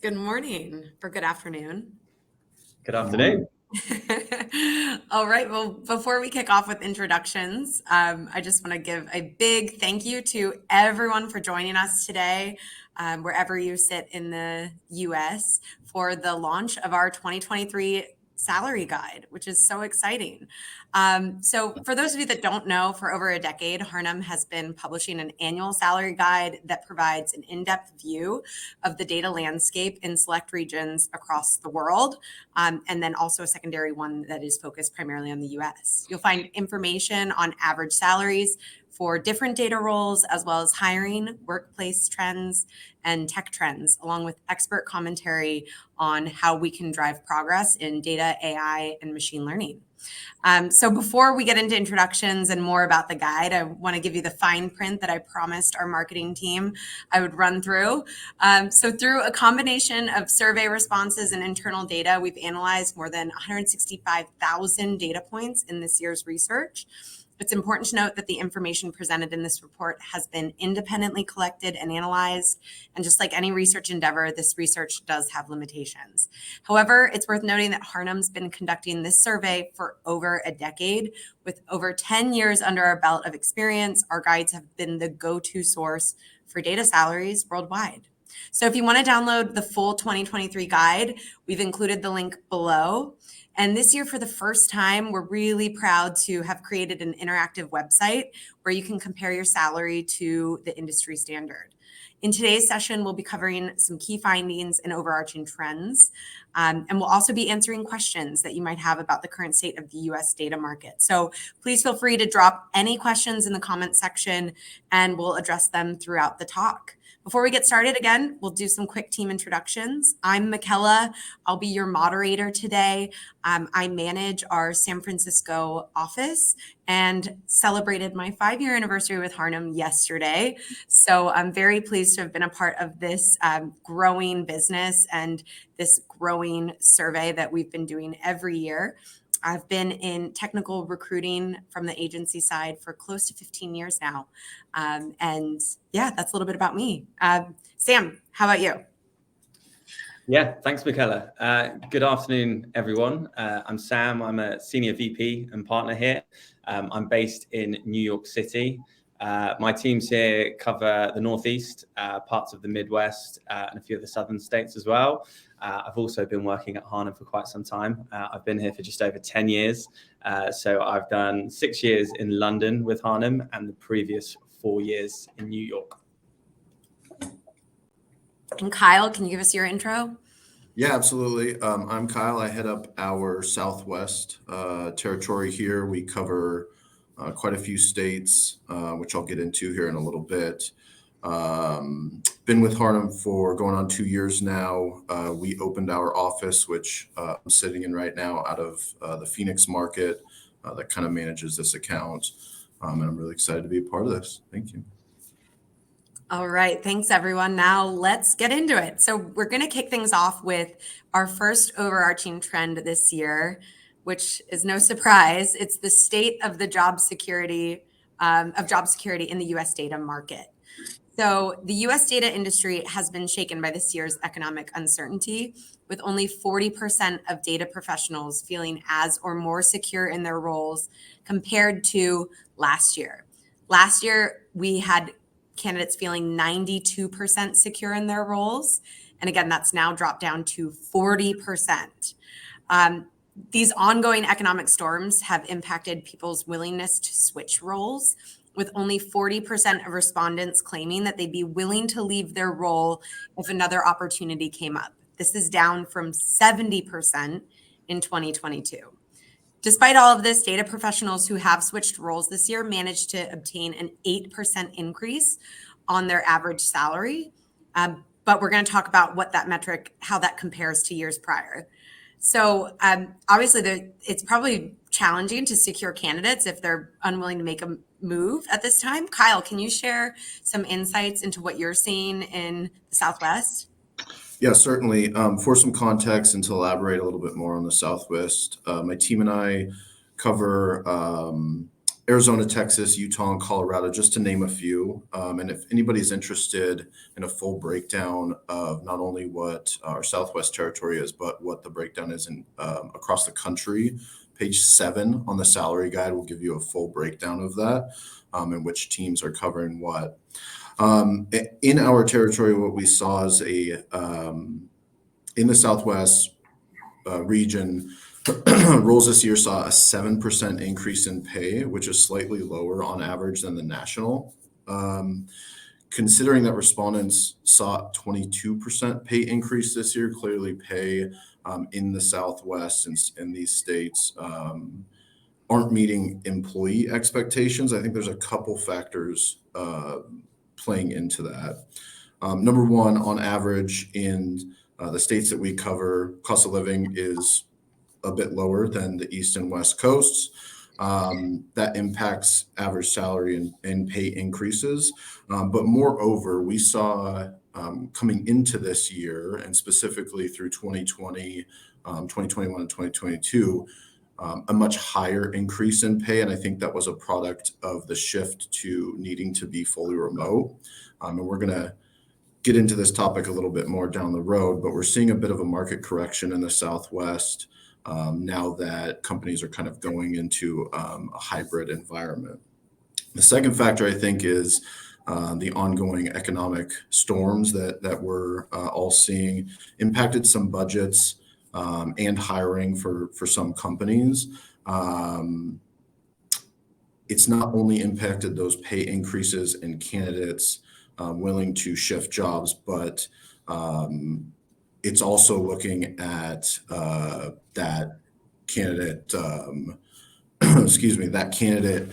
Good morning or good afternoon. Good afternoon. All right. Well, before we kick off with introductions, I just want to give a big thank you to everyone for joining us today, wherever you sit in the US, for the launch of our 2023 salary guide, which is so exciting. So for those of you that don't know, for over a decade, Harnham has been publishing an annual salary guide that provides an in-depth view of the data landscape in select regions across the world, and then also a secondary one that is focused primarily on the US. You'll find information on average salaries for different data roles, as well as hiring, workplace trends, and tech trends, along with expert commentary on how we can drive progress in data, AI, and machine learning. So before we get into introductions and more about the guide, I want to give you the fine print that I promised our marketing team I would run through. So through a combination of survey responses and internal data, we've analyzed more than 165,000 data points in this year's research. It's important to note that the information presented in this report has been independently collected and analyzed. And just like any research endeavor, this research does have limitations. However, it's worth noting that Harnham's been conducting this survey for over a decade. With over 10 years under our belt of experience, our guides have been the go-to source for data salaries worldwide. So if you want to download the full 2023 guide, we've included the link below. And this year, for the first time, we're really proud to have created an interactive website where you can compare your salary to the industry standard. In today's session, we'll be covering some key findings and overarching trends. And we'll also be answering questions that you might have about the current state of the US data market. So please feel free to drop any questions in the comment section and we'll address them throughout the talk. Before we get started, again, we'll do some quick team introductions. I'm McElla. I'll be your moderator today. I manage our San Francisco office and celebrated my 5-year anniversary with Harnham yesterday. So I'm very pleased to have been a part of this growing business and this growing survey that we've been doing every year. I've been in technical recruiting from the agency side for close to 15 years now. And yeah, that's a little bit about me. Sam, how about you? Yeah, thanks, McElla. Good afternoon, everyone. I'm Sam. I'm a senior VP and partner here. I'm based in New York City. My teams here cover the Northeast, parts of the Midwest, and a few of the southern states as well. I've also been working at Harnham for quite some time. I've been here for just over 10 years. So I've done 6 years in London with Harnham and the previous 4 years in New York. And Kyle, can you give us your intro? Yeah, absolutely. I'm Kyle. I head up our Southwest territory here. We cover quite a few states, which I'll get into here in a little bit. Been with Harnham for going on 2 years now. We opened our office, which I'm sitting in right now, out of the Phoenix market that kind of manages this account. And I'm really excited to be a part of this. Thank you. All right. Thanks, everyone. Now let's get into it. So we're going to kick things off with our first overarching trend this year, which is no surprise. It's the state of the job security in the U.S. data market. So the U.S. data industry has been shaken by this year's economic uncertainty, with only 40% of data professionals feeling as or more secure in their roles compared to last year. Last year, we had candidates feeling 92% secure in their roles. And again, that's now dropped down to 40%. These ongoing economic storms have impacted people's willingness to switch roles, with only 40% of respondents claiming that they'd be willing to leave their role if another opportunity came up. This is down from 70% in 2022. Despite all of this, data professionals who have switched roles this year managed to obtain an 8% increase on their average salary. But we're going to talk about what that metric, how that compares to years prior. So obviously, it's probably challenging to secure candidates if they're unwilling to make a move at this time. Kyle, can you share some insights into what you're seeing in the Southwest? Yeah, certainly. For some context and to elaborate a little bit more on the Southwest, my team and I cover Arizona, Texas, Utah, and Colorado, just to name a few. And if anybody's interested in a full breakdown of not only what our Southwest territory is, but what the breakdown is in across the country, page 7 on the salary guide will give you a full breakdown of that, and which teams are covering what. In our territory, what we saw is in the Southwest region, roles this year saw a 7% increase in pay, which is slightly lower on average than the national. Considering that respondents saw 22% pay increase this year, clearly pay in the Southwest and in these states aren't meeting employee expectations. I think there's a couple factors playing into that. Number one, on average in the states that we cover, cost of living is a bit lower than the East and West coasts. That impacts average salary and pay increases. But moreover, we saw coming into this year and specifically through 2020, 2021, and 2022, a much higher increase in pay. And I think that was a product of the shift to needing to be fully remote. And we're going to get into this topic a little bit more down the road, but we're seeing a bit of a market correction in the Southwest now that companies are kind of going into a hybrid environment. The second factor, I think, is the ongoing economic storms that we're all seeing impacted some budgets and hiring for some companies. It's not only impacted those pay increases and candidates willing to shift jobs, but it's also looking at that candidate, that candidate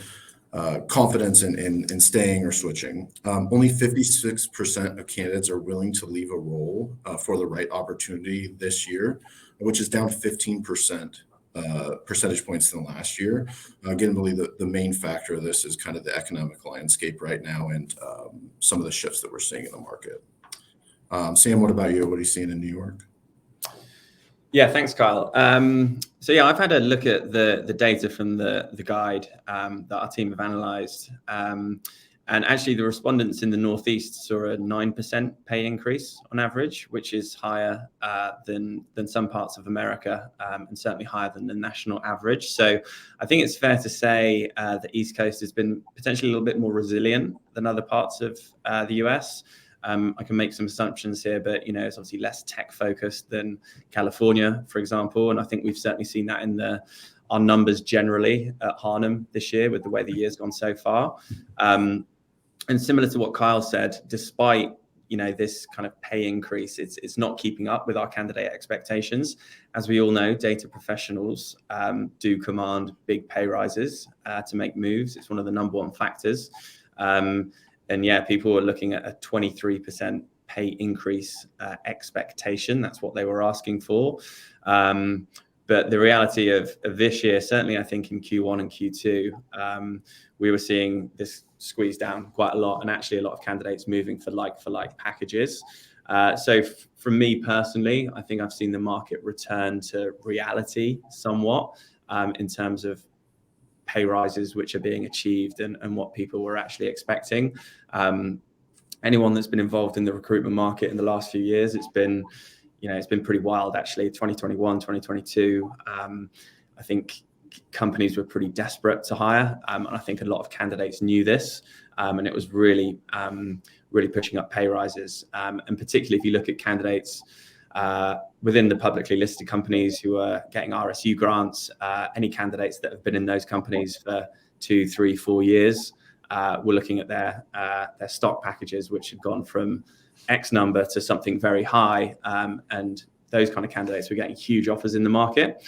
confidence in staying or switching. Only 56% of candidates are willing to leave a role for the right opportunity this year, which is down 15% percentage points than last year. Again, I believe the main factor of this is kind of the economic landscape right now and some of the shifts that we're seeing in the market. Sam, what about you? What are you seeing in New York? Yeah, thanks, Kyle. So yeah, I've had a look at the data from the guide that our team have analysed, and actually the respondents in the Northeast saw a 9% pay increase on average, which is higher than some parts of America, and certainly higher than the national average. So I think it's fair to say the East Coast has been potentially a little bit more resilient than other parts of the US. I can make some assumptions here, but it's obviously less tech focused than California, for example. And I think we've certainly seen that in our numbers generally at Harnham this year with the way the year's gone so far. And similar to what Kyle said, despite this kind of pay increase, it's not keeping up with our candidate expectations. As we all know, data professionals do command big pay rises to make moves. It's one of the number one factors. And yeah, people were looking at a 23% pay increase expectation. That's what they were asking for. But the reality of this year, certainly I think in Q1 and Q2, we were seeing this squeeze down quite a lot, and actually a lot of candidates moving for like packages. So from me personally, I think I've seen the market return to reality somewhat in terms of pay rises which are being achieved and what people were actually expecting. Anyone that's been involved in the recruitment market in the last few years, it's been pretty wild actually. 2021, 2022, I think companies were pretty desperate to hire, and I think a lot of candidates knew this, and it was really pushing up pay rises, and particularly if you look at candidates within the publicly listed companies who are getting RSU grants, any candidates that have been in those companies for 2, 3, 4 years, we're looking at their stock packages, which had gone from X number to something very high, and those kind of candidates were getting huge offers in the market.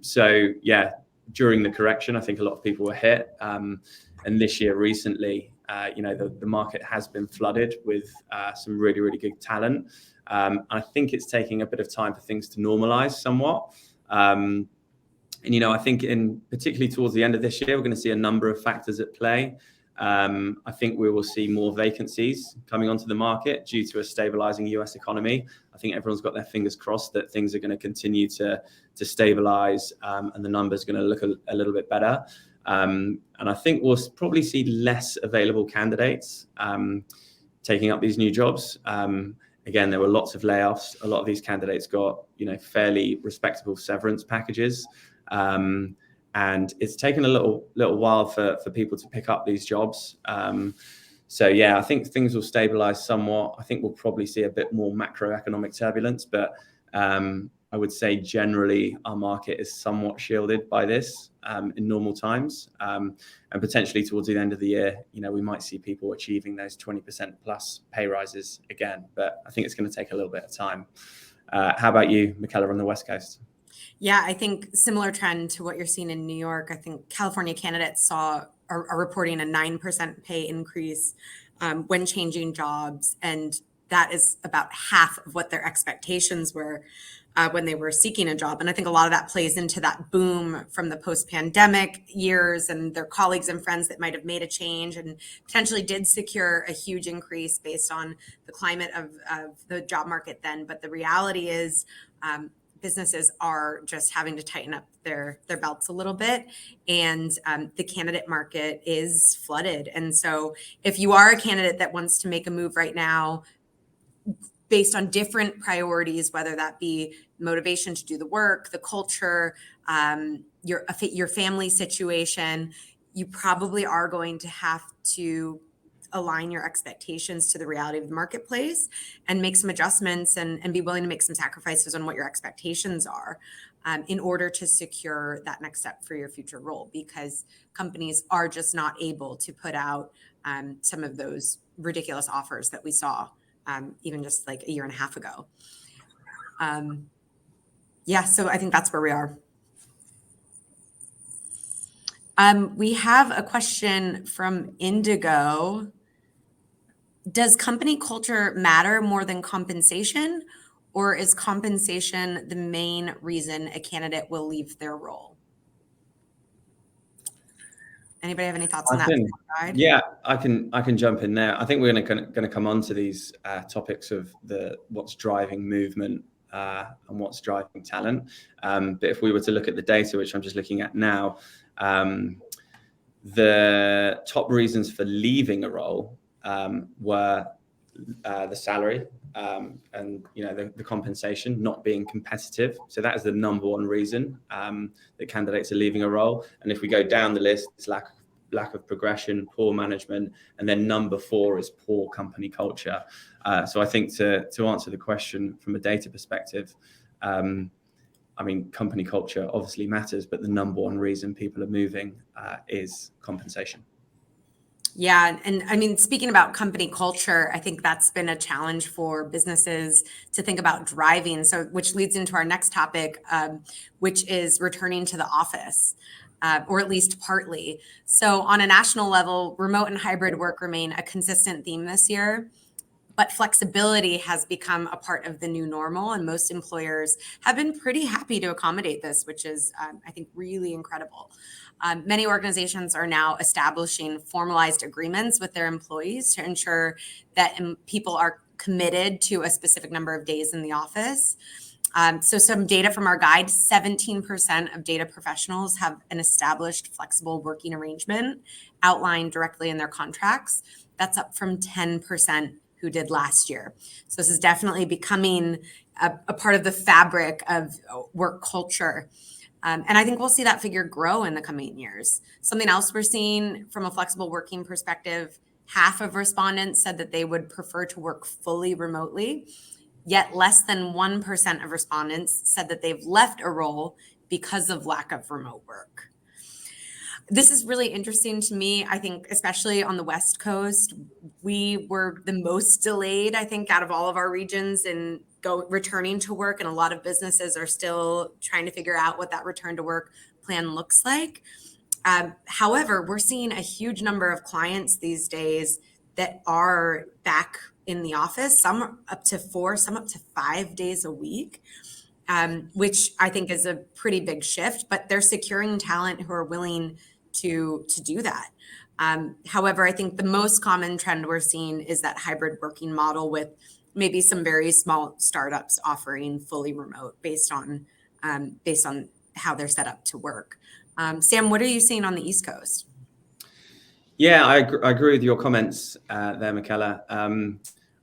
So yeah, during the correction, I think a lot of people were hit, and this year recently, the market has been flooded with some really good talent. I think it's taking a bit of time for things to normalize somewhat. And I think particularly towards the end of this year, we're going to see a number of factors at play. I think we will see more vacancies coming onto the market due to a stabilizing US economy. I think everyone's got their fingers crossed that things are going to continue to stabilize, and the numbers are going to look a little bit better. And I think we'll probably see less available candidates taking up these new jobs. Again, there were lots of layoffs. A lot of these candidates got, fairly respectable severance packages. And it's taken a little while for people to pick up these jobs. So yeah, I think things will stabilize somewhat. I think we'll probably see a bit more macroeconomic turbulence, but I would say generally our market is somewhat shielded by this in normal times. And potentially towards the end of the year, we might see people achieving those 20% plus pay rises again, but I think it's going to take a little bit of time. How about you, McElla, on the West Coast? Yeah, I think similar trend to what you're seeing in New York. I think California candidates are reporting a 9% pay increase when changing jobs. And that is about half of what their expectations were when they were seeking a job. And I think a lot of that plays into that boom from the post-pandemic years and their colleagues and friends that might have made a change and potentially did secure a huge increase based on the climate of the job market then. But the reality is businesses are just having to tighten up their belts a little bit, and the candidate market is flooded. And so if you are a candidate that wants to make a move right now based on different priorities, whether that be motivation to do the work, the culture, your family situation, you probably are going to have to align your expectations to the reality of the marketplace and make some adjustments and be willing to make some sacrifices on what your expectations are in order to secure that next step for your future role, because companies are just not able to put out some of those ridiculous offers that we saw even just like a year and a half ago. So I think that's where we are. We have a question from Indigo. Does company culture matter more than compensation, or is compensation the main reason a candidate will leave their role? Anybody have any thoughts on that? Yeah, I can jump in there. I think we're going to come on to these topics of what's driving movement and what's driving talent. But if we were to look at the data, which I'm just looking at now, the top reasons for leaving a role were the salary and the compensation not being competitive. So that is the number one reason that candidates are leaving a role. And if we go down the list, it's lack of progression, poor management, and then number 4 is poor company culture. So I think to answer the question from a data perspective, company culture obviously matters, but the number one reason people are moving is compensation. Yeah. And speaking about company culture, I think that's been a challenge for businesses to think about driving. So, which leads into our next topic, which is returning to the office, or at least partly. So on a national level, remote and hybrid work remain a consistent theme this year, but flexibility has become a part of the new normal. And most employers have been pretty happy to accommodate this, which is, I think, really incredible. Many organizations are now establishing formalized agreements with their employees to ensure that people are committed to a specific number of days in the office. So some data from our guide, 17% of data professionals have an established flexible working arrangement outlined directly in their contracts. That's up from 10% who did last year. So this is definitely becoming a part of the fabric of work culture. And I think we'll see that figure grow in the coming years. Something else we're seeing from a flexible working perspective, half of respondents said that they would prefer to work fully remotely, yet less than 1% of respondents said that they've left a role because of lack of remote work. This is really interesting to me. I think, especially on the West Coast, we were the most delayed, I think, out of all of our regions in returning to work. And a lot of businesses are still trying to figure out what that return to work plan looks like. However, we're seeing a huge number of clients these days that are back in the office, some up to 4, some up to 5 days a week, which I think is a pretty big shift, but they're securing talent who are willing to do that. However, I think the most common trend we're seeing is that hybrid working model with maybe some very small startups offering fully remote based on how they're set up to work. Sam, what are you seeing on the East Coast? Yeah, I agree with your comments there, McElla.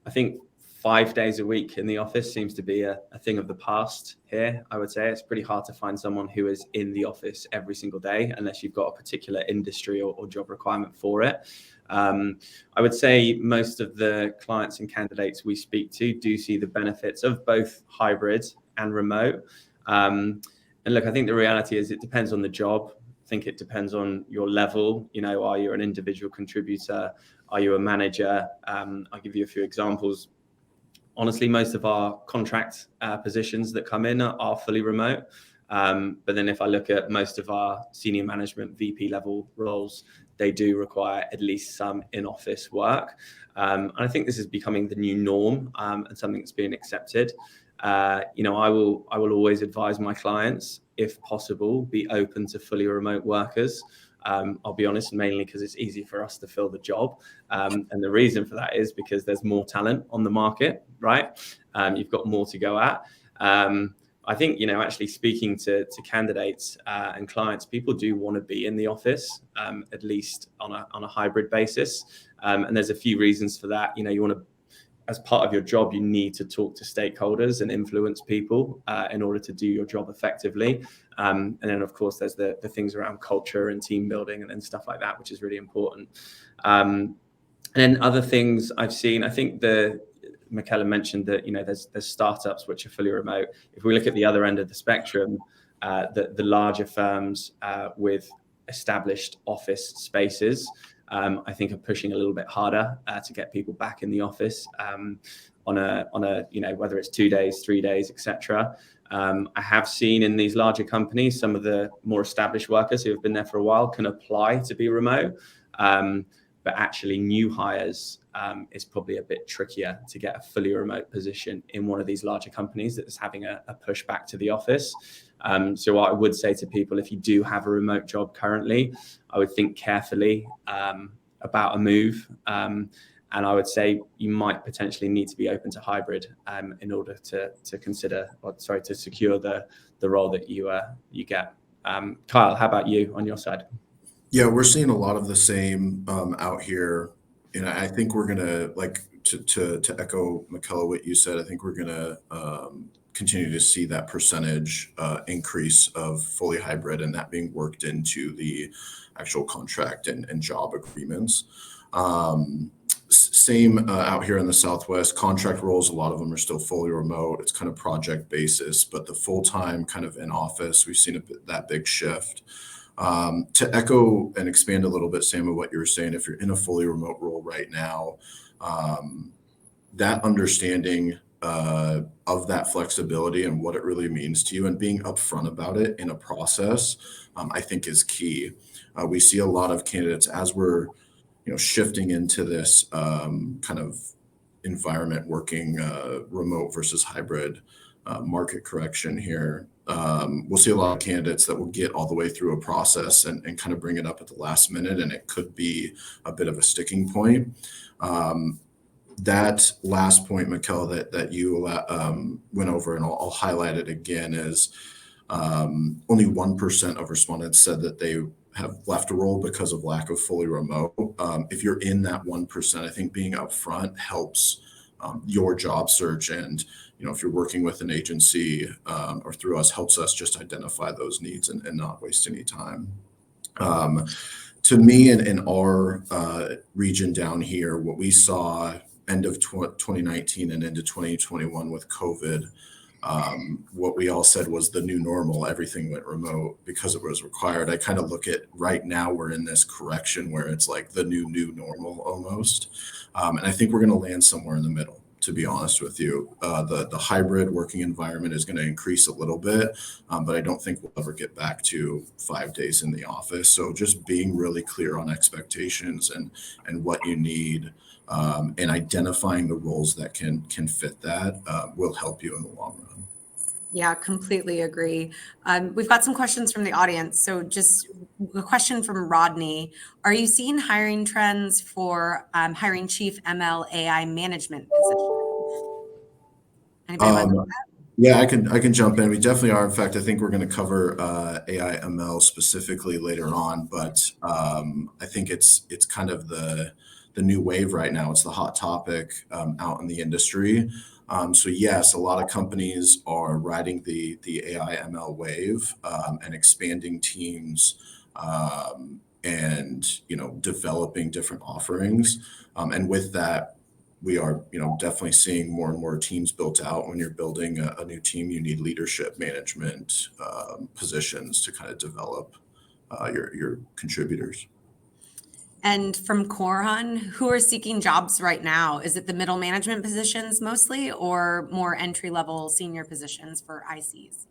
I think 5 days a week in the office seems to be a thing of the past here. I would say it's pretty hard to find someone who is in the office every single day unless you've got a particular industry or job requirement for it. I would say most of the clients and candidates we speak to do see the benefits of both hybrid and remote. And look, I think the reality is it depends on the job. I think it depends on your level. You know, are you an individual contributor? Are you a manager? I'll give you a few examples. Honestly, most of our contract positions that come in are fully remote. But then if I look at most of our senior management VP level roles, they do require at least some in-office work. And I think this is becoming the new norm and something that's being accepted. You know, I will always advise my clients, if possible, be open to fully remote workers. I'll be honest, mainly because it's easy for us to fill the job. And the reason for that is because there's more talent on the market, right? You've got more to go at. I think, you know, actually speaking to candidates and clients, people do want to be in the office, at least on a hybrid basis. And there's a few reasons for that. You know, you want to, as part of your job, you need to talk to stakeholders and influence people in order to do your job effectively. And then, of course, there's the things around culture and team building and stuff like that, which is really important. And then other things I've seen, I think McElla mentioned that, you know, there's startups which are fully remote. If we look at the other end of the spectrum, the larger firms with established office spaces, I think are pushing a little bit harder to get people back in the office on a you know, whether it's 2 days, 3 days, etc. I have seen in these larger companies, some of the more established workers who have been there for a while can apply to be remote. But actually new hires is probably a bit trickier to get a fully remote position in one of these larger companies that is having a push back to the office. So what I would say to people, if you do have a remote job currently, I would think carefully about a move. And I would say you might potentially need to be open to hybrid in order to consider, to secure the role that you get. Kyle, how about you on your side? Yeah, we're seeing a lot of the same out here. And I think we're gonna, like, to echo McElla what you said, I think we're gonna continue to see that percentage increase of fully hybrid and that being worked into the actual contract and job agreements. Same out here in the Southwest, contract roles, a lot of them are still fully remote. It's kind of project basis, but the full-time kind of in office, we've seen that big shift. To echo and expand a little bit, Sam, of what you were saying, if you're in a fully remote role right now, that understanding of that flexibility and what it really means to you and being upfront about it in a process, I think is key. We see a lot of candidates as we're, you know, shifting into this kind of environment, working remote versus hybrid market correction here. We'll see a lot of candidates that will get all the way through a process and kind of bring it up at the last minute, and it could be a bit of a sticking point. That last point, McElla, that you went over, and I'll highlight it again, is only 1% of respondents said that they have left a role because of lack of fully remote. If you're in that 1%, I think being upfront helps your job search, and, you know, if you're working with an agency or through us, helps us just identify those needs and not waste any time. To me, in our region down here, what we saw end of 2019 and into 2021 with COVID, what we all said was the new normal. Everything went remote because it was required. I kind of look at right now, we're in this correction where it's like the new normal almost. And I think we're going to land somewhere in the middle, to be honest with you. The hybrid working environment is going to increase a little bit, but I don't think we'll ever get back to 5 days in the office. So just being really clear on expectations and what you need, and identifying the roles that can fit that will help you in the long run. Yeah, completely agree. We've got some questions from the audience. So just a question from Rodney. Are you seeing hiring trends for hiring chief ML AI management position? Anybody want to do that? Yeah, I can jump in. We definitely are. In fact, I think we're going to cover AI ML specifically later on, but I think it's kind of the new wave right now. It's the hot topic out in the industry. So yes, a lot of companies are riding the AI ML wave and expanding teams and developing different offerings. And with that, we are definitely seeing more and more teams built out. When you're building a new team, you need leadership management positions to kind of develop your contributors. And from Coron, who are seeking jobs right now? Is it the middle management positions mostly, or more entry level senior positions for ICs?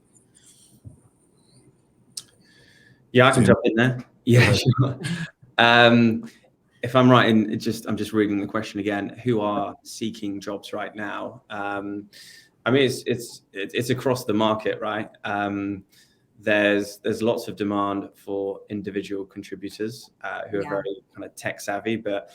Yeah, I can jump in there. Yeah, sure. If I'm right in I'm just reading the question again, who are seeking jobs right now? I mean, it's across the market, right? There's lots of demand for individual contributors who are very kind of tech savvy, but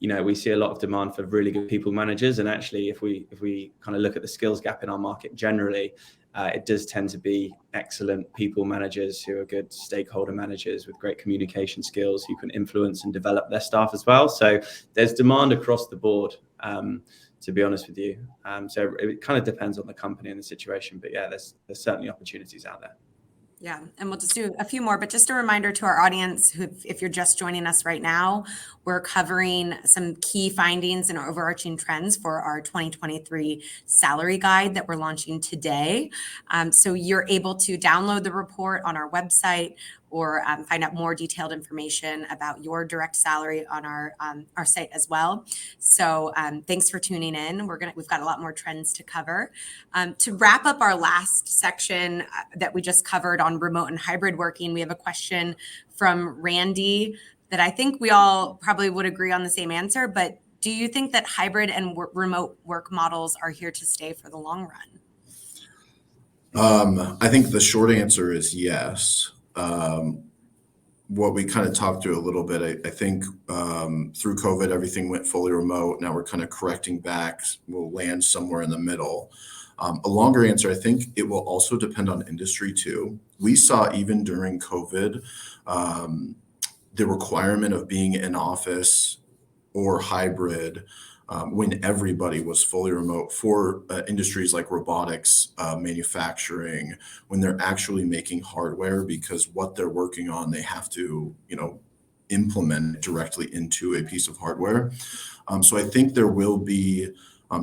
we see a lot of demand for really good people managers. And actually, if we kind of look at the skills gap in our market generally, it does tend to be excellent people managers who are good stakeholder managers with great communication skills who can influence and develop their staff as well. So there's demand across the board, to be honest with you. So it kind of depends on the company and the situation. But yeah, there's certainly opportunities out there. Yeah, and we'll just do a few more, but just a reminder to our audience, who, if you're just joining us right now, we're covering some key findings and overarching trends for our 2023 salary guide that we're launching today. So you're able to download the report on our website or find out more detailed information about your direct salary on our site as well. So thanks for tuning in. We've got a lot more trends to cover. To wrap up our last section that we just covered on remote and hybrid working, we have a question from Randy that I think we all probably would agree on the same answer, but do you think that hybrid and remote work models are here to stay for the long run? I think the short answer is yes. What we kind of talked through a little bit, I think through COVID, everything went fully remote. Now we're kind of correcting back. We'll land somewhere in the middle. A longer answer, I think it will also depend on industry too. We saw even during COVID, the requirement of being in office or hybrid when everybody was fully remote for industries like robotics, manufacturing, when they're actually making hardware, because what they're working on, they have to, implement directly into a piece of hardware. So I think there will be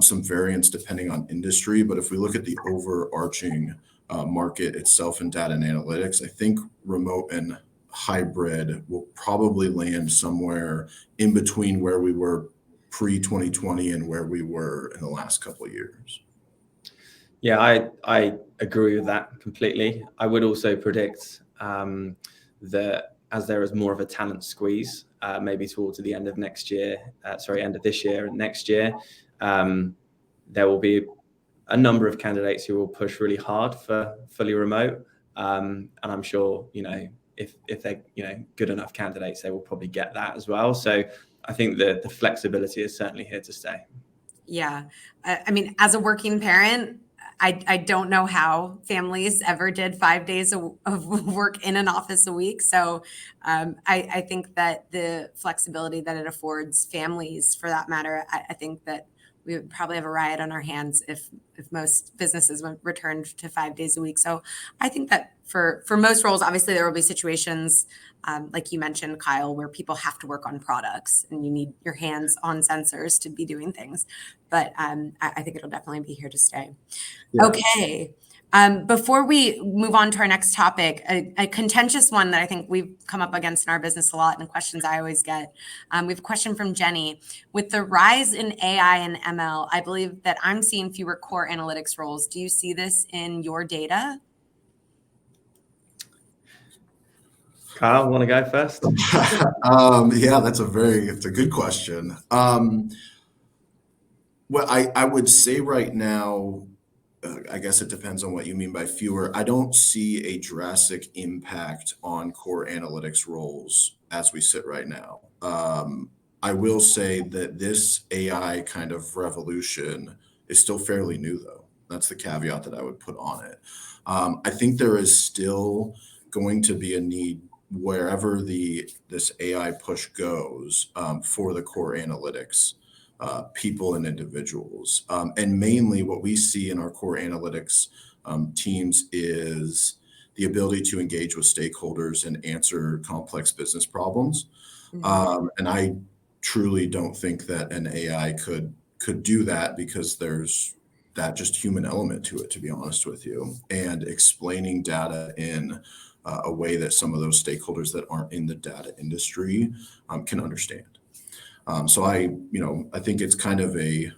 some variance depending on industry, but if we look at the overarching market itself in data and analytics, I think remote and hybrid will probably land somewhere in between where we were pre-2020 and where we were in the last couple of years. Yeah, I agree with that completely. I would also predict that as there is more of a talent squeeze, maybe towards the end of next year, end of this year and next year, there will be a number of candidates who will push really hard for fully remote. And I'm sure, if they're, good enough candidates, they will probably get that as well. So I think the flexibility is certainly here to stay. Yeah. I mean, as a working parent, I don't know how families ever did 5 days of work in an office a week. So I think that the flexibility that it affords families, for that matter, I think that we would probably have a riot on our hands if most businesses returned to 5 days a week. So I think that for most roles, obviously there will be situations like you mentioned, Kyle, where people have to work on products and you need your hands on sensors to be doing things. But I think it'll definitely be here to stay. Yeah. Okay. Before we move on to our next topic, a contentious one that I think we've come up against in our business a lot and questions I always get. We have a question from Jenny. With the rise in AI and ML, I believe that I'm seeing fewer core analytics roles. Do you see this in your data? Kyle, want to go first? Yeah, it's a good question. Well, I would say right now, I guess it depends on what you mean by fewer. I don't see a drastic impact on core analytics roles as we sit right now. I will say that this AI kind of revolution is still fairly new, though. That's the caveat that I would put on it. I think there is still going to be a need wherever this AI push goes, for the core analytics people and individuals. And mainly what we see in our core analytics teams is the ability to engage with stakeholders and answer complex business problems. And I truly don't think that an AI could do that, because there's that just human element to it, to be honest with you, and explaining data in a way that some of those stakeholders that aren't in the data industry can understand. So I think it's kind of a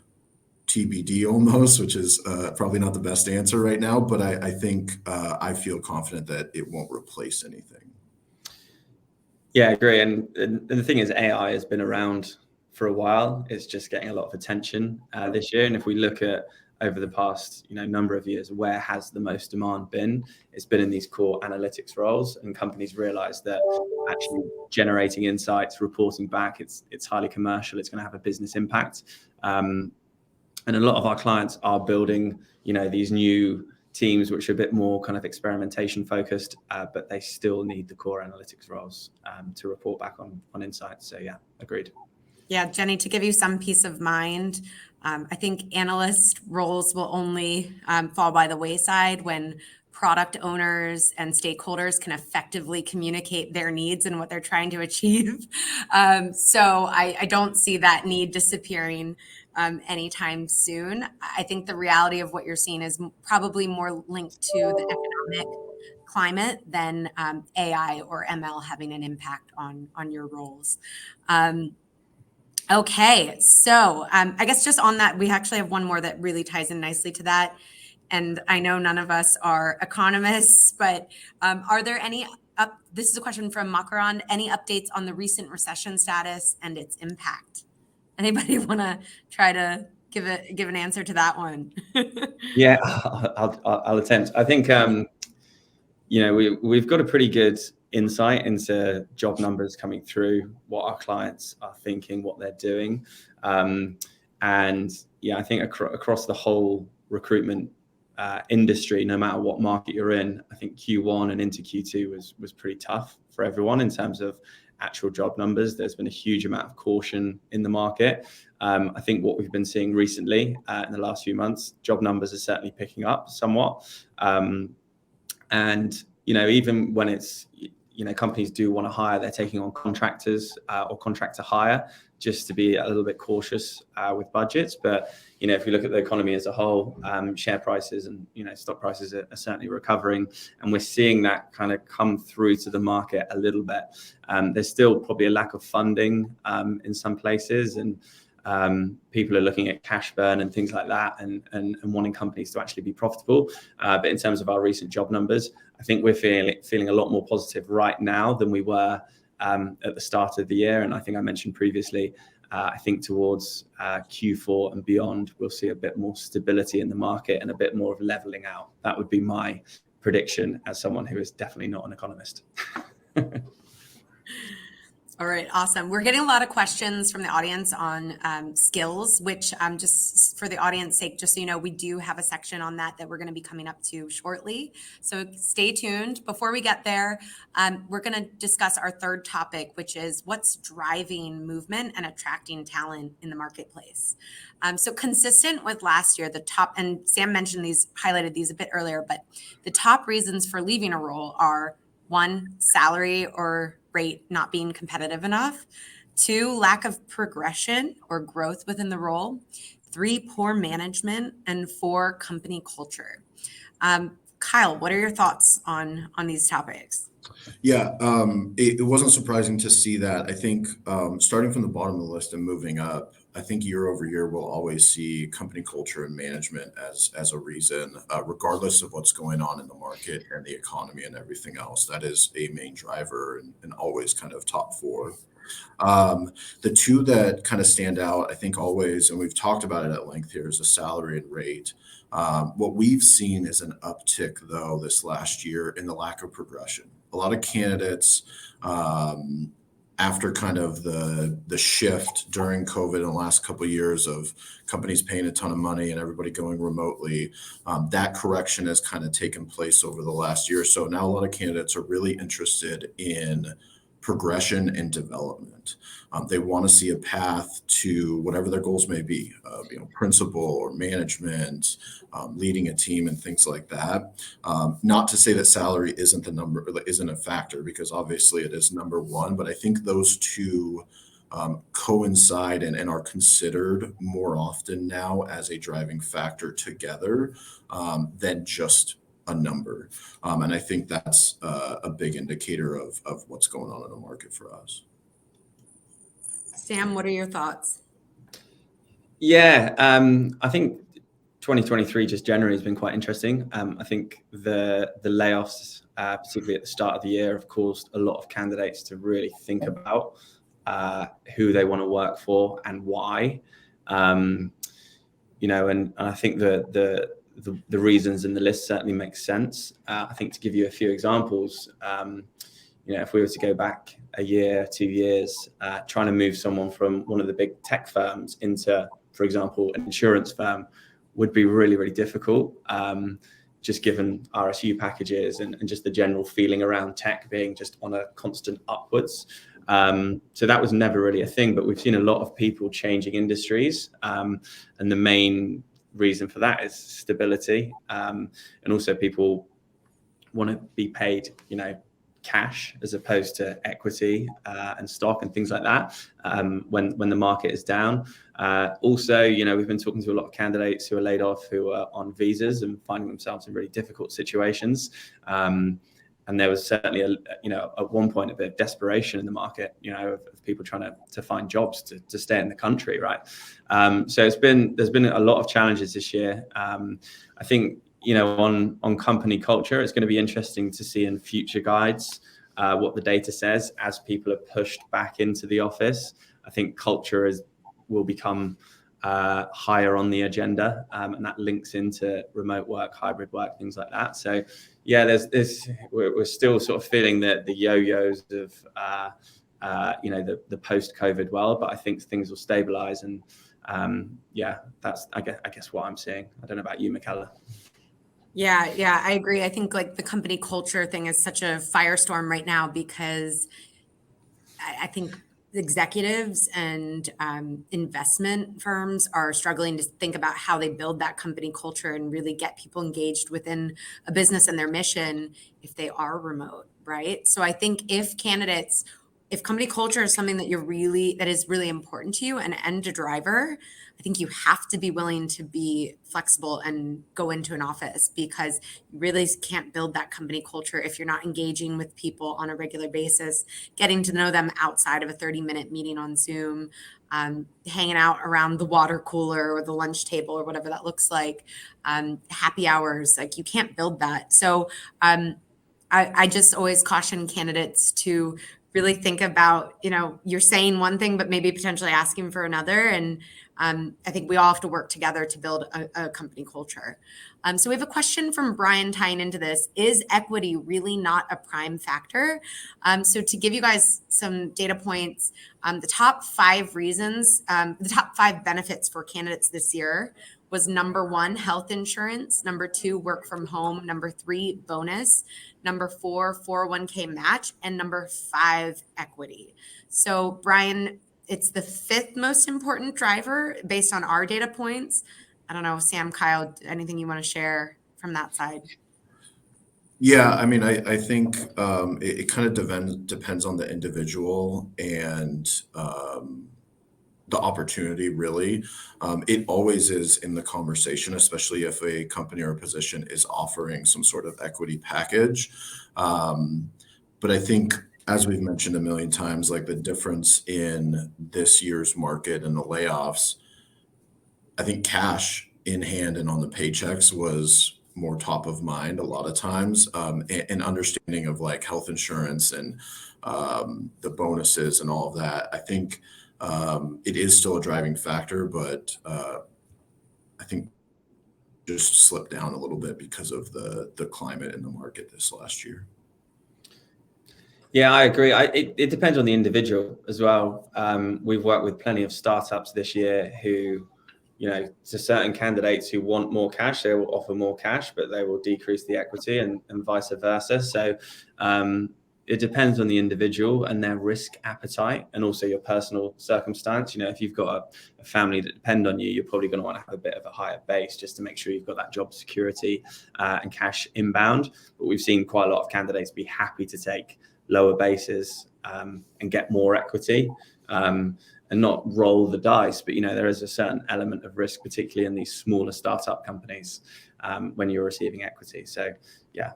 TBD almost, which is probably not the best answer right now, but I think I feel confident that it won't replace anything. Yeah, I agree. And the thing is, AI has been around for a while. It's just getting a lot of attention this year. And if we look at over the past number of years, where has the most demand been? It's been in these core analytics roles, and companies realize that actually generating insights, reporting back, it's highly commercial. It's going to have a business impact. And a lot of our clients are building these new teams which are a bit more kind of experimentation focused, but they still need the core analytics roles to report back on insights. So yeah, agreed. Yeah, Jenny, to give you some peace of mind, I think analyst roles will only fall by the wayside when product owners and stakeholders can effectively communicate their needs and what they're trying to achieve. So I don't see that need disappearing anytime soon. I think the reality of what you're seeing is probably more linked to the economic climate than AI or ML having an impact on your roles. Okay, so I guess just on that, we actually have one more that really ties in nicely to that. And I know none of us are economists, but are there this is a question from Makaran, any updates on the recent recession status and its impact? Anybody want to try to give an answer to that one? Yeah, I'll attempt. I think we've got a pretty good insight into job numbers coming through, what our clients are thinking, what they're doing, and yeah, I think across the whole recruitment industry, no matter what market you're in, I think Q1 and into Q2 was pretty tough for everyone in terms of actual job numbers. There's been a huge amount of caution in the market. I think what we've been seeing recently in the last few months, job numbers are certainly picking up somewhat. And even when it's companies do want to hire, they're taking on contractors or contractor hire just to be a little bit cautious with budgets. But if you look at the economy as a whole, share prices and stock prices are certainly recovering, and we're seeing that kind of come through to the market a little bit. There's still probably a lack of funding in some places, and people are looking at cash burn and things like that, and wanting companies to actually be profitable. But in terms of our recent job numbers, I think we're feeling a lot more positive right now than we were at the start of the year. And I think I mentioned previously, I think towards Q4 and beyond, we'll see a bit more stability in the market and a bit more of leveling out. That would be my prediction as someone who is definitely not an economist. All right, awesome. We're getting a lot of questions from the audience on skills, which just for the audience sake, just so you know, we do have a section on that we're going to be coming up to shortly. So stay tuned. Before we get there, we're going to discuss our third topic, which is what's driving movement and attracting talent in the marketplace. So consistent with last year, the top, and Sam mentioned highlighted these a bit earlier, but the top reasons for leaving a role are 1, salary or rate not being competitive enough. 2, lack of progression or growth within the role. 3, poor management. And 4, company culture. Kyle, what are your thoughts on these topics? Yeah, it wasn't surprising to see that. I think starting from the bottom of the list and moving up, I think year over year, we'll always see company culture and management as a reason, regardless of what's going on in the market and the economy and everything else. That is a main driver and always kind of top 4. The 2 that kind of stand out, I think always, and we've talked about it at length here, is the salary and rate. What we've seen is an uptick, though, this last year in the lack of progression. A lot of candidates after kind of the shift during COVID in the last couple of years of companies paying a ton of money and everybody going remotely, that correction has kind of taken place over the last year or so. Now a lot of candidates are really interested in progression and development. They want to see a path to whatever their goals may be, principal or management, leading a team and things like that. Not to say that salary isn't a factor, because obviously it is number one, but I think those two coincide and are considered more often now as a driving factor together than just a number. And I think that's a big indicator of what's going on in the market for us. Sam, what are your thoughts? Yeah, I think 2023 just generally has been quite interesting. I think the layoffs, particularly at the start of the year, have caused a lot of candidates to really think about who they want to work for and why. And I think the reasons in the list certainly make sense. I think to give you a few examples, if we were to go back a year, 2 years, trying to move someone from one of the big tech firms into, for example, an insurance firm would be really, really difficult, just given RSU packages and just the general feeling around tech being just on a constant upwards. So that was never really a thing, but we've seen a lot of people changing industries. And the main reason for that is stability. And also people want to be paid, cash as opposed to equity and stock and things like that when the market is down. Also, we've been talking to a lot of candidates who are laid off, who are on visas and finding themselves in really difficult situations. And there was certainly at one point a bit of desperation in the market, of people trying to find jobs to stay in the country, right? So there's been a lot of challenges this year. I think on company culture, it's going to be interesting to see in future guides what the data says as people are pushed back into the office. I think culture will become higher on the agenda, and that links into remote work, hybrid work, things like that. So yeah, we're still sort of feeling the yo-yos of the post-COVID world, but I think things will stabilize, and that's I guess what I'm seeing. I don't know about you, McElla. Yeah, I agree. I think like the company culture thing is such a firestorm right now, because I think executives and investment firms are struggling to think about how they build that company culture and really get people engaged within a business and their mission if they are remote, right? So I think if company culture is something that is really important to you and a driver, I think you have to be willing to be flexible and go into an office, because you really can't build that company culture if you're not engaging with people on a regular basis, getting to know them outside of a 30-minute meeting on Zoom, hanging out around the water cooler or the lunch table or whatever that looks like, happy hours. Like, you can't build that. So I just always caution candidates to really think about, you're saying one thing, but maybe potentially asking for another. And I think we all have to work together to build a company culture. So we have a question from Brian tying into this. Is equity really not a prime factor? So to give you guys some data points, the top 5 reasons, the top 5 benefits for candidates this year was number 1, health insurance, number 2, work from home, number 3, bonus, number 4, 401k match, and number 5, equity. So Brian, it's the 5th most important driver based on our data points. I don't know, Sam, Kyle, anything you want to share from that side? Yeah, I mean, I think it kind of depends on the individual and the opportunity, really. It always is in the conversation, especially if a company or a position is offering some sort of equity package. But I think, as we've mentioned a million times, like the difference in this year's market and the layoffs, I think cash in hand and on the paychecks was more top of mind a lot of times, and understanding of like health insurance and the bonuses and all of that. I think it is still a driving factor, but I think just slipped down a little bit because of the climate in the market this last year. Yeah, I agree. It depends on the individual as well. We've worked with plenty of startups this year who, to certain candidates who want more cash, they will offer more cash, but they will decrease the equity and vice versa. So it depends on the individual and their risk appetite and also your personal circumstance. If you've got a family that depend on you, you're probably going to want to have a bit of a higher base just to make sure you've got that job security and cash inbound. But we've seen quite a lot of candidates be happy to take lower bases and get more equity and not roll the dice. But, there is a certain element of risk, particularly in these smaller startup companies when you're receiving equity. So, yeah.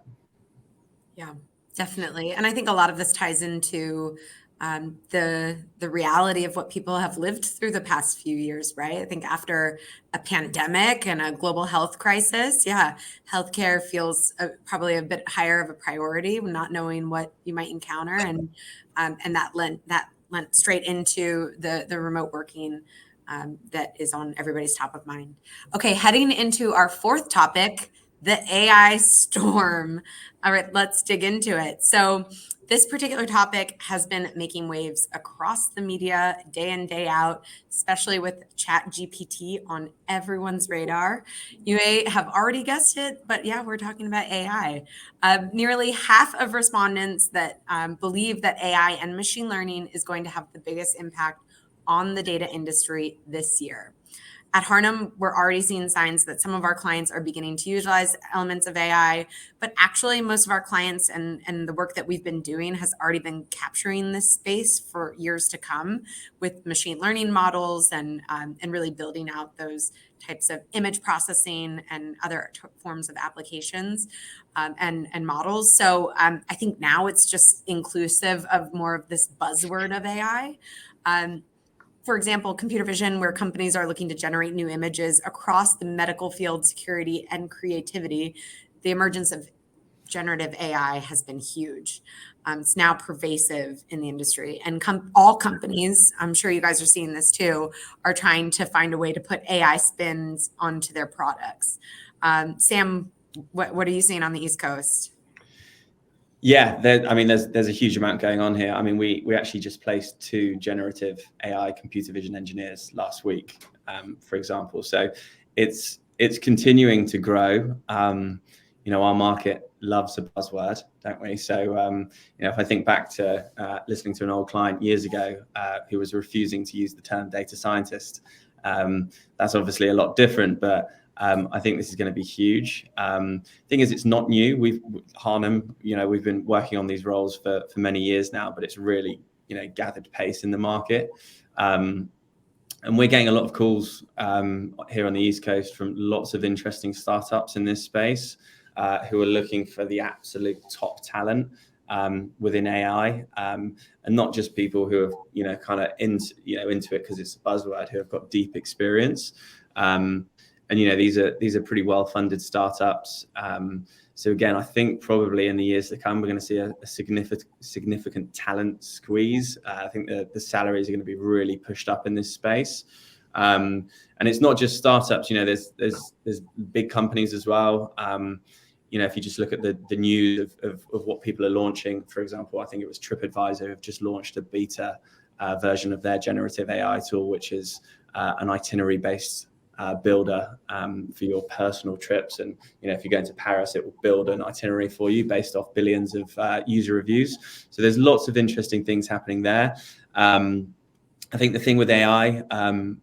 Yeah, definitely. And I think a lot of this ties into the reality of what people have lived through the past few years, right? I think after a pandemic and a global health crisis, healthcare feels probably a bit higher of a priority, not knowing what you might encounter, and that lent straight into the remote working that is on everybody's top of mind. Okay, heading into our fourth topic, the AI storm. All right, let's dig into it. So this particular topic has been making waves across the media day in, day out, especially with ChatGPT on everyone's radar. You may have already guessed it, but yeah, we're talking about AI. Nearly half of respondents that believe that AI and machine learning is going to have the biggest impact on the data industry this year. At Harnham, we're already seeing signs that some of our clients are beginning to utilize elements of AI, but actually most of our clients and the work that we've been doing has already been capturing this space for years to come with machine learning models and really building out those types of image processing and other forms of applications and models. So I think now it's just inclusive of more of this buzzword of AI. For example, computer vision, where companies are looking to generate new images across the medical field, security, and creativity, the emergence of generative AI has been huge. It's now pervasive in the industry, and all companies, I'm sure you guys are seeing this too, are trying to find a way to put AI spins onto their products. Sam, what are you seeing on the East Coast? Yeah, there's a huge amount going on here. I mean, we actually just placed 2 generative AI computer vision engineers last week, for example. So it's continuing to grow. Our market loves a buzzword, don't we? So if I think back to listening to an old client years ago who was refusing to use the term data scientist, that's obviously a lot different, but I think this is going to be huge. Thing is, it's not new. Harnham, we've been working on these roles for many years now, but it's really, gathered pace in the market. And we're getting a lot of calls here on the East Coast from lots of interesting startups in this space who are looking for the absolute top talent within AI, and not just people who have, kind of into it because it's a buzzword, who have got deep experience. And these are pretty well-funded startups. So again, I think probably in the years to come, we're going to see a significant talent squeeze. I think the salaries are going to be really pushed up in this space. And it's not just startups. There's big companies as well. If you just look at the news of what people are launching, for example, I think it was TripAdvisor have just launched a beta version of their generative AI tool, which is an itinerary-based builder for your personal trips. And if you're going to Paris, it will build an itinerary for you based off billions of user reviews. So there's lots of interesting things happening there. I think the thing with AI,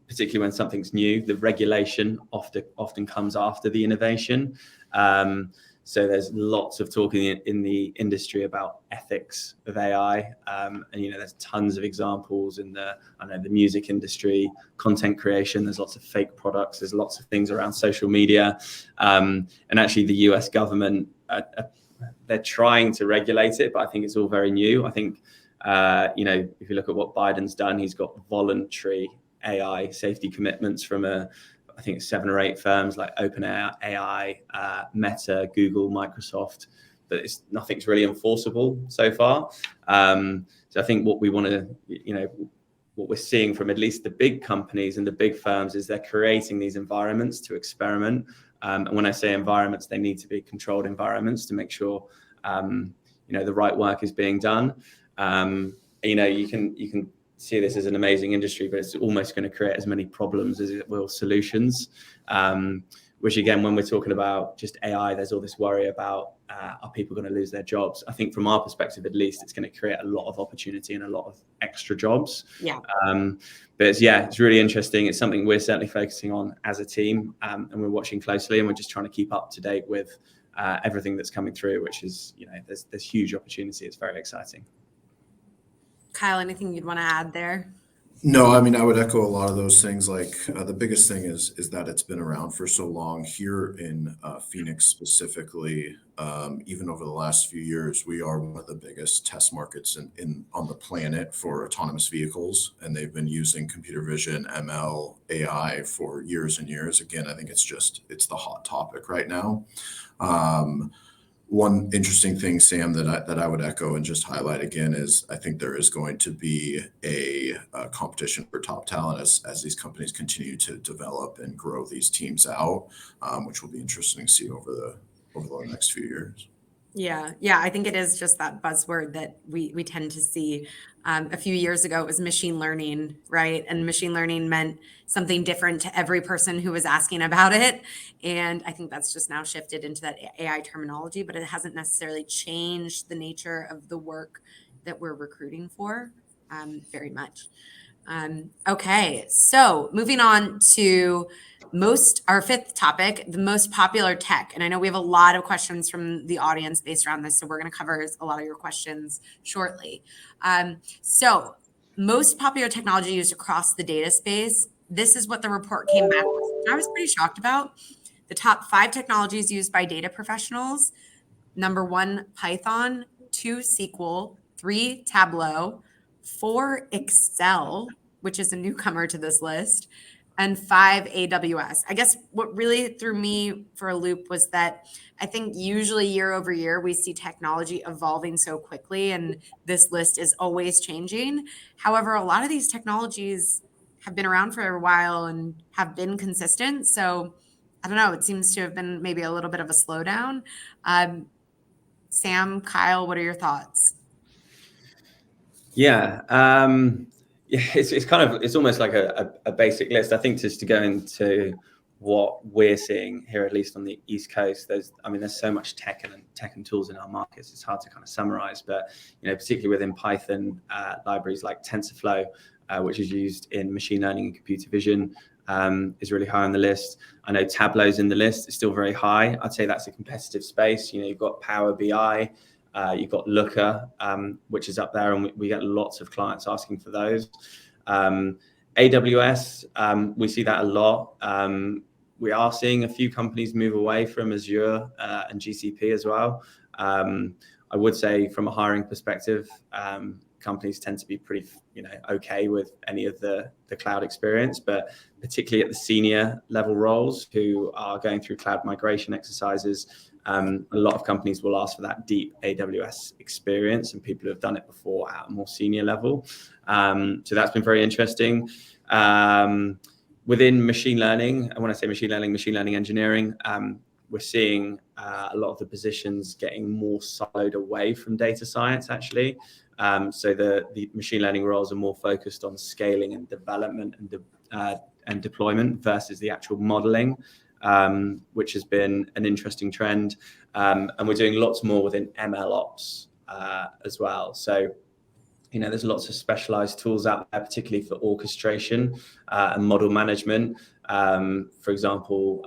particularly when something's new, the regulation often comes after the innovation. So there's lots of talking in the industry about ethics of AI, and there's tons of examples in the music industry, content creation. There's lots of fake products. There's lots of things around social media, and actually the US government they're trying to regulate it, but I think it's all very new. I think if you look at what Biden's done, he's got voluntary AI safety commitments from I think it's 7 or 8 firms like OpenAI, Meta, Google, Microsoft, but nothing's really enforceable so far. So I think what we want to, what we're seeing from at least the big companies and the big firms is they're creating these environments to experiment. And when I say environments, they need to be controlled environments to make sure, the right work is being done. You can see this as an amazing industry, but it's almost going to create as many problems as it will solutions. Which again, when we're talking about just AI, there's all this worry about are people going to lose their jobs? I think from our perspective, at least, it's going to create a lot of opportunity and a lot of extra jobs. Yeah. But it's really interesting. It's something we're certainly focusing on as a team, and we're watching closely, and we're just trying to keep up to date with everything that's coming through, which is, there's huge opportunity. It's very exciting. Kyle, anything you'd want to add there? No, I mean, I would echo a lot of those things. Like the biggest thing is that it's been around for so long here in Phoenix specifically. Even over the last few years, we are one of the biggest test markets on the planet for autonomous vehicles, and they've been using computer vision, ML, AI for years and years. Again, I think it's the hot topic right now. One interesting thing, Sam, that I would echo and just highlight again is I think there is going to be a competition for top talent as these companies continue to develop and grow these teams out, which will be interesting to see over the next few years. Yeah, I think it is just that buzzword that we tend to see. A few years ago, it was machine learning, right? And machine learning meant something different to every person who was asking about it. And I think that's just now shifted into that AI terminology, but it hasn't necessarily changed the nature of the work that we're recruiting for very much. Okay, so moving on to our fifth topic, the most popular tech. And I know we have a lot of questions from the audience based around this, so we're going to cover a lot of your questions shortly. So most popular technology used across the data space. This is what the report came back with. I was pretty shocked about. The top 5 technologies used by data professionals. Number 1, Python. 2, SQL. 3, Tableau. 4, Excel, which is a newcomer to this list. And 5, AWS. I guess what really threw me for a loop was that I think usually year over year, we see technology evolving so quickly, and this list is always changing. However, a lot of these technologies have been around for a while and have been consistent. So I don't know, it seems to have been maybe a little bit of a slowdown. Sam, Kyle, what are your thoughts? Yeah. It's almost like a basic list. I think just to go into what we're seeing here, at least on the East Coast, there's so much tech and tools in our markets. It's hard to kind of summarize, but particularly within Python, libraries like TensorFlow, which is used in machine learning and computer vision, is really high on the list. I know Tableau's in the list. It's still very high. I'd say that's a competitive space. You've got Power BI. You've got Looker, which is up there, and we get lots of clients asking for those. AWS, we see that a lot. We are seeing a few companies move away from Azure and GCP as well. I would say from a hiring perspective, companies tend to be pretty, okay with any of the cloud experience, but particularly at the senior level roles who are going through cloud migration exercises, a lot of companies will ask for that deep AWS experience and people who have done it before at a more senior level. So that's been very interesting. Within machine learning, and when I say machine learning engineering, we're seeing a lot of the positions getting more siloed away from data science, actually. So the machine learning roles are more focused on scaling and development and deployment versus the actual modeling, which has been an interesting trend. And we're doing lots more within ML ops as well. So, there's lots of specialized tools out there, particularly for orchestration and model management. For example,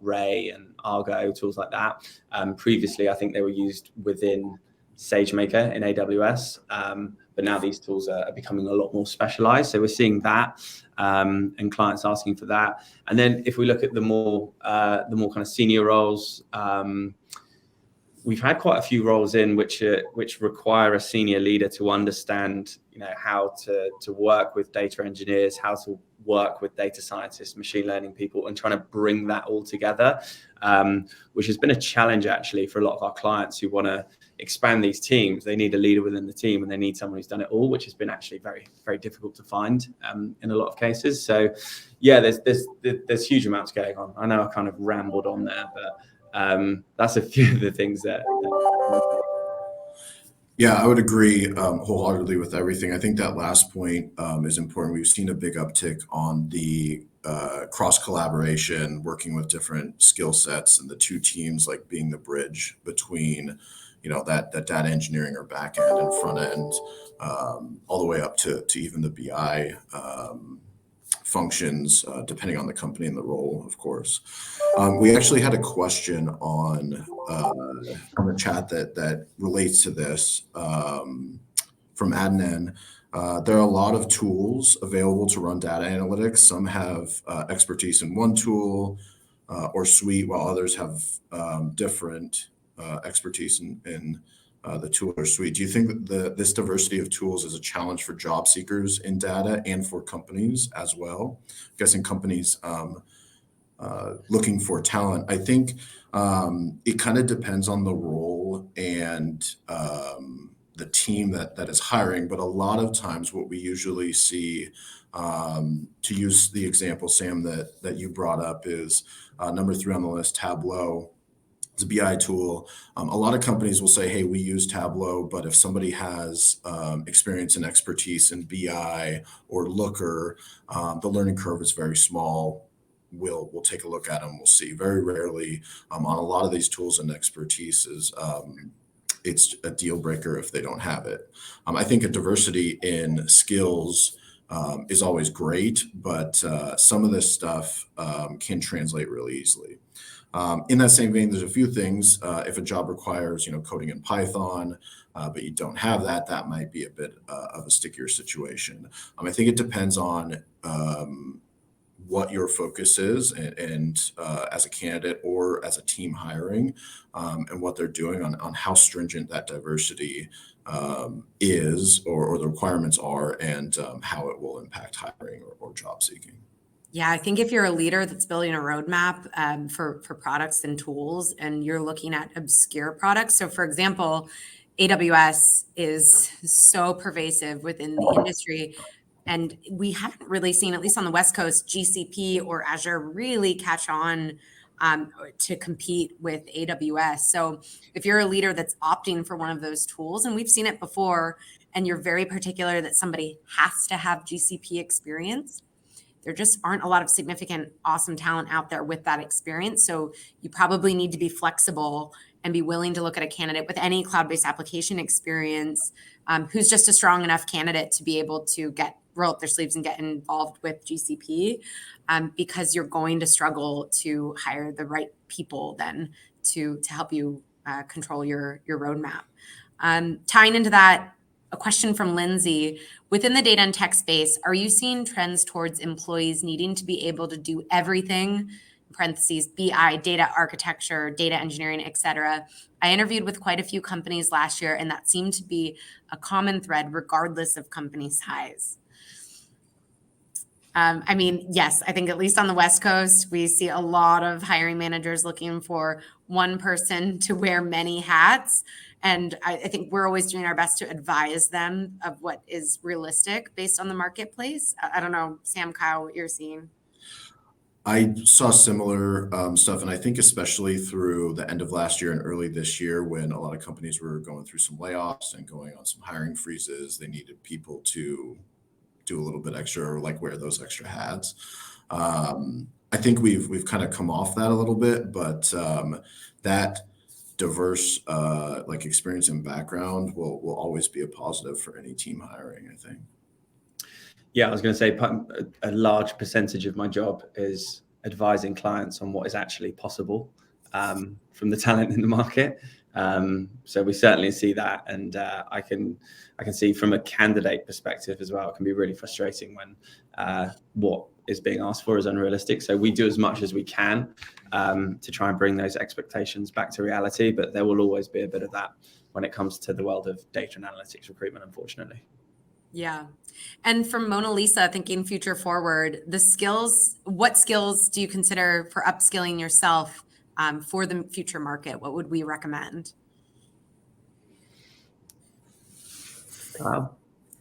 Ray and Argo, tools like that. Previously, I think they were used within SageMaker in AWS, but now these tools are becoming a lot more specialized. So we're seeing that, and clients asking for that. And then if we look at the more kind of senior roles, we've had quite a few roles in which require a senior leader to understand, how to work with data engineers, how to work with data scientists, machine learning people, and trying to bring that all together, which has been a challenge actually for a lot of our clients who want to expand these teams. They need a leader within the team, and they need someone who's done it all, which has been actually very, very difficult to find in a lot of cases. So, yeah, there's huge amounts going on. I know I kind of rambled on there, but that's a few of the things that Yeah, I would agree wholeheartedly with everything. I think that last point is important. We've seen a big uptick on the cross collaboration, working with different skill sets, and the two teams like being the bridge between, that data engineering or back end and front end, all the way up to even the BI functions, depending on the company and the role, of course. We actually had a question on the chat that relates to this from Adnan. There are a lot of tools available to run data analytics. Some have expertise in one tool or suite, while others have different expertise in the tool or suite. Do you think that this diversity of tools is a challenge for job seekers in data and for companies as well? I'm guessing companies looking for talent. I think it kind of depends on the role and the team that is hiring. But a lot of times, what we usually see, to use the example, Sam, that you brought up, is number 3 on the list, Tableau. It's a BI tool. A lot of companies will say, hey, we use Tableau, but if somebody has experience and expertise in BI or Looker, the learning curve is very small. We'll take a look at them. We'll see. Very rarely on a lot of these tools and expertise it's a deal breaker if they don't have it. I think a diversity in skills is always great, but some of this stuff can translate really easily. In that same vein, there's a few things. If a job requires, coding in Python, but you don't have that, that might be a bit of a stickier situation. I think it depends on what your focus is and as a candidate or as a team hiring, and what they're doing on how stringent that diversity is or the requirements are, and how it will impact hiring or job seeking. Yeah, I think if you're a leader that's building a roadmap for products and tools, and you're looking at obscure products. So, for example, AWS is so pervasive within the industry, and we haven't really seen, at least on the West Coast, GCP or Azure really catch on to compete with AWS. So, if you're a leader that's opting for one of those tools, and we've seen it before, and you're very particular that somebody has to have GCP experience, there just aren't a lot of significant, awesome talent out there with that experience. So you probably need to be flexible and be willing to look at a candidate with any cloud-based application experience who's just a strong enough candidate to be able to roll up their sleeves and get involved with GCP, because you're going to struggle to hire the right people then to help you control your roadmap. Tying into that, a question from Lindsay. Within the data and tech space, are you seeing trends towards employees needing to be able to do everything, in parentheses, BI, data architecture, data engineering, et cetera? I interviewed with quite a few companies last year, and that seemed to be a common thread regardless of company size. Yes, I think at least on the West Coast, we see a lot of hiring managers looking for one person to wear many hats. And I think we're always doing our best to advise them of what is realistic based on the marketplace. I don't know, Sam, Kyle, what you're seeing. I saw similar stuff, and I think especially through the end of last year and early this year, when a lot of companies were going through some layoffs and going on some hiring freezes, they needed people to do a little bit extra or like wear those extra hats. I think we've kind of come off that a little bit, but that diverse like experience and background will always be a positive for any team hiring, I think. Yeah, I was going to say a large percentage of my job is advising clients on what is actually possible from the talent in the market. So we certainly see that, and I can see from a candidate perspective as well. It can be really frustrating when what is being asked for is unrealistic. So we do as much as we can to try and bring those expectations back to reality. But there will always be a bit of that when it comes to the world of data and analytics recruitment, unfortunately. Yeah. And from Mona Lisa, thinking future forward, what skills do you consider for upskilling yourself for the future market? What would we recommend?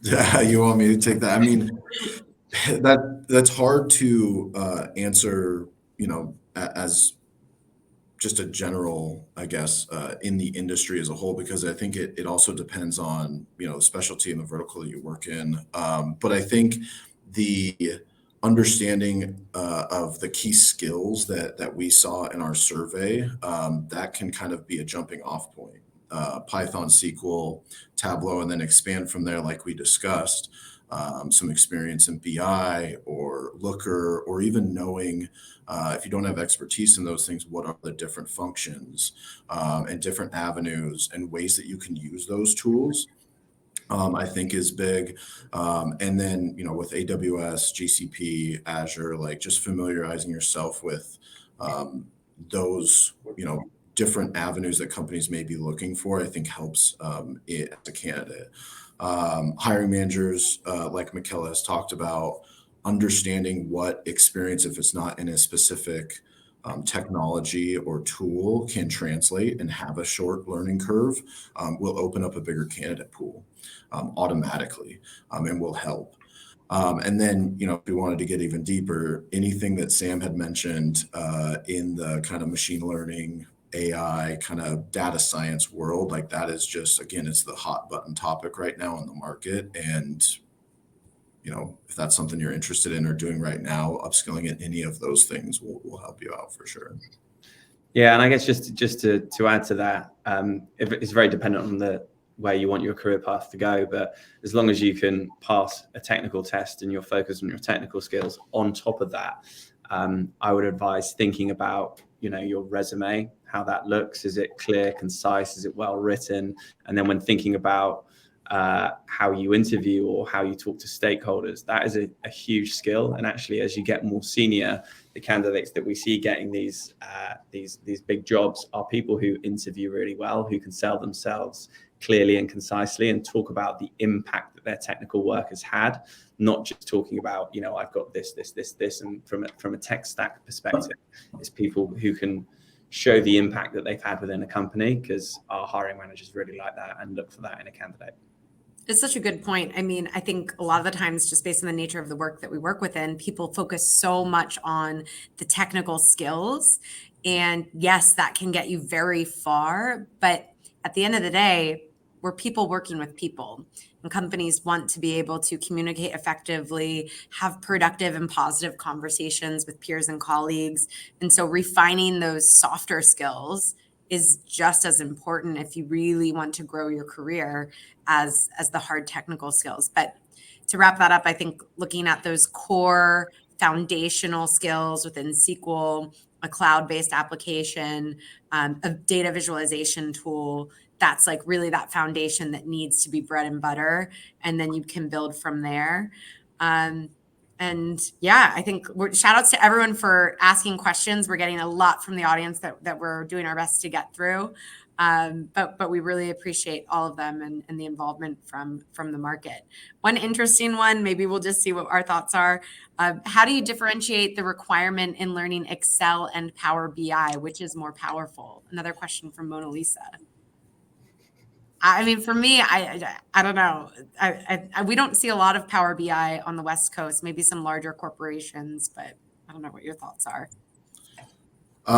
Yeah, you want me to take that? I mean, that's hard to answer, as just a general, I guess, in the industry as a whole, because I think it also depends on, the specialty and the vertical that you work in. But I think the understanding of the key skills that we saw in our survey, that can kind of be a jumping off point. Python, SQL, Tableau, and then expand from there, like we discussed. Some experience in BI or Looker, or even knowing, if you don't have expertise in those things, what are the different functions and different avenues and ways that you can use those tools, I think is big. And then, with AWS, GCP, Azure, like just familiarizing yourself with those, different avenues that companies may be looking for, I think helps it as a candidate. Hiring managers, like McElla has talked about, understanding what experience, if it's not in a specific technology or tool, can translate and have a short learning curve, will open up a bigger candidate pool automatically, and will help. And then, if we wanted to get even deeper, anything that Sam had mentioned in the kind of machine learning, AI, kind of data science world, like that is just, again, it's the hot button topic right now in the market. And, if that's something you're interested in or doing right now, upskilling in any of those things will help you out for sure. Yeah, and I guess just to add to that, it's very dependent on where you want your career path to go. But as long as you can pass a technical test and you're focused on your technical skills on top of that, I would advise thinking about, your resume, how that looks. Is it clear, concise? Is it well written? And then when thinking about how you interview or how you talk to stakeholders, that is a huge skill. And actually, as you get more senior, the candidates that we see getting these big jobs are people who interview really well, who can sell themselves clearly and concisely and talk about the impact that their technical work has had, not just talking about, I've got this, and from a tech stack perspective, it's people who can show the impact that they've had within a company, because our hiring managers really like that and look for that in a candidate. It's such a good point. I mean, I think a lot of the times, just based on the nature of the work that we work within, people focus so much on the technical skills. And yes, that can get you very far. But at the end of the day, we're people working with people. And companies want to be able to communicate effectively, have productive and positive conversations with peers and colleagues. And so refining those softer skills is just as important if you really want to grow your career as the hard technical skills. But to wrap that up, I think looking at those core foundational skills within SQL, a cloud-based application, a data visualization tool, that's like really that foundation that needs to be bread and butter, and then you can build from there. And yeah, I think shout outs to everyone for asking questions. We're getting a lot from the audience that we're doing our best to get through. But we really appreciate all of them and the involvement from the market. One interesting one, maybe we'll just see what our thoughts are. How do you differentiate the requirement in learning Excel and Power BI? Which is more powerful? Another question from Mona Lisa. I mean, for me, I don't know. We don't see a lot of Power BI on the West Coast, maybe some larger corporations, but I don't know what your thoughts are.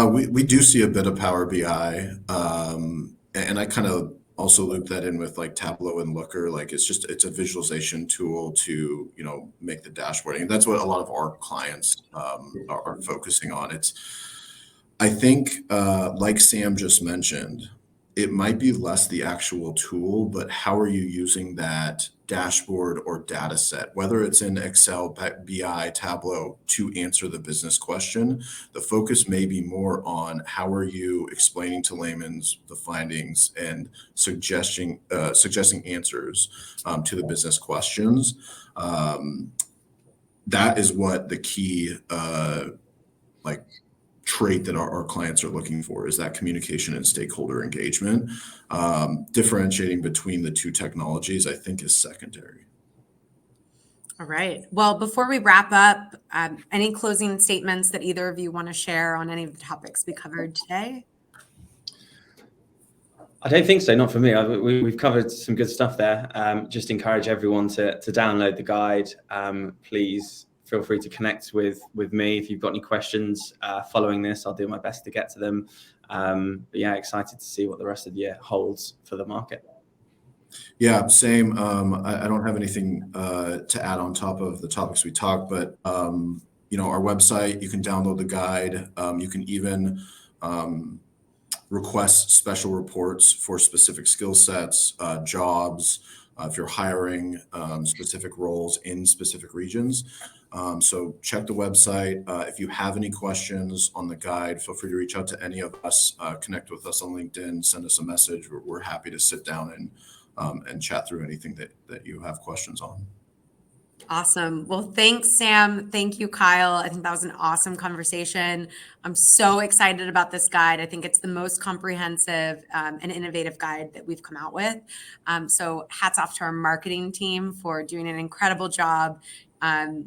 We do see a bit of Power BI, and I kind of also loop that in with like Tableau and Looker. Like it's a visualization tool to make the dashboarding. That's what a lot of our clients are focusing on. I think like Sam just mentioned, it might be less the actual tool, but how are you using that dashboard or data set, whether it's in Excel, BI, Tableau, to answer the business question. The focus may be more on how are you explaining to layman's the findings and suggesting answers to the business questions. That is what the key trait that our clients are looking for, is that communication and stakeholder engagement. Differentiating between the two technologies, I think, is secondary. All right. Well, before we wrap up, any closing statements that either of you want to share on any of the topics we covered today? I don't think so, not for me. We've covered some good stuff there. Just encourage everyone to download the guide. Please feel free to connect with me. If you've got any questions following this, I'll do my best to get to them. But yeah, excited to see what the rest of the year holds for the market. Yeah, same. I don't have anything to add on top of the topics we talked, but our website, you can download the guide. You can even request special reports for specific skill sets, jobs, if you're hiring specific roles in specific regions. So check the website. If you have any questions on the guide, feel free to reach out to any of us, connect with us on LinkedIn, send us a message. We're happy to sit down and chat through anything that you have questions on. Awesome. Well, thanks, Sam. Thank you, Kyle. I think that was an awesome conversation. I'm so excited about this guide. I think it's the most comprehensive and innovative guide that we've come out with. So hats off to our marketing team for doing an incredible job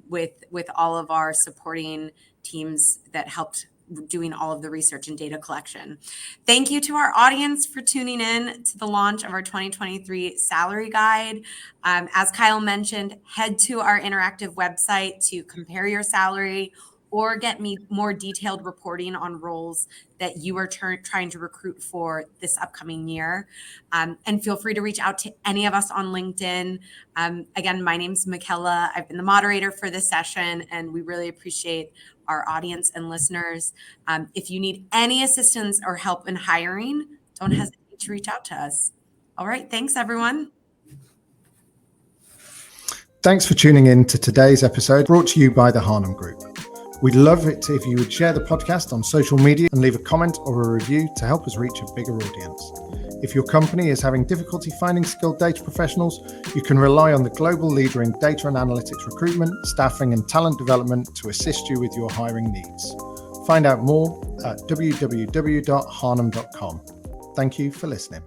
with all of our supporting teams that helped doing all of the research and data collection. Thank you to our audience for tuning in to the launch of our 2023 salary guide. As Kyle mentioned, head to our interactive website to compare your salary or get me more detailed reporting on roles that you are trying to recruit for this upcoming year. And feel free to reach out to any of us on LinkedIn. Again, my name's McElla. I've been the moderator for this session, and we really appreciate our audience and listeners. If you need any assistance or help in hiring, don't hesitate to reach out to us. All right. Thanks, everyone. Thanks for tuning in to today's episode, brought to you by the Harnham Group. We'd love it if you would share the podcast on social media and leave a comment or a review to help us reach a bigger audience. If your company is having difficulty finding skilled data professionals, you can rely on the global leader in data and analytics recruitment, staffing, and talent development to assist you with your hiring needs. Find out more at www.harnham.com. Thank you for listening.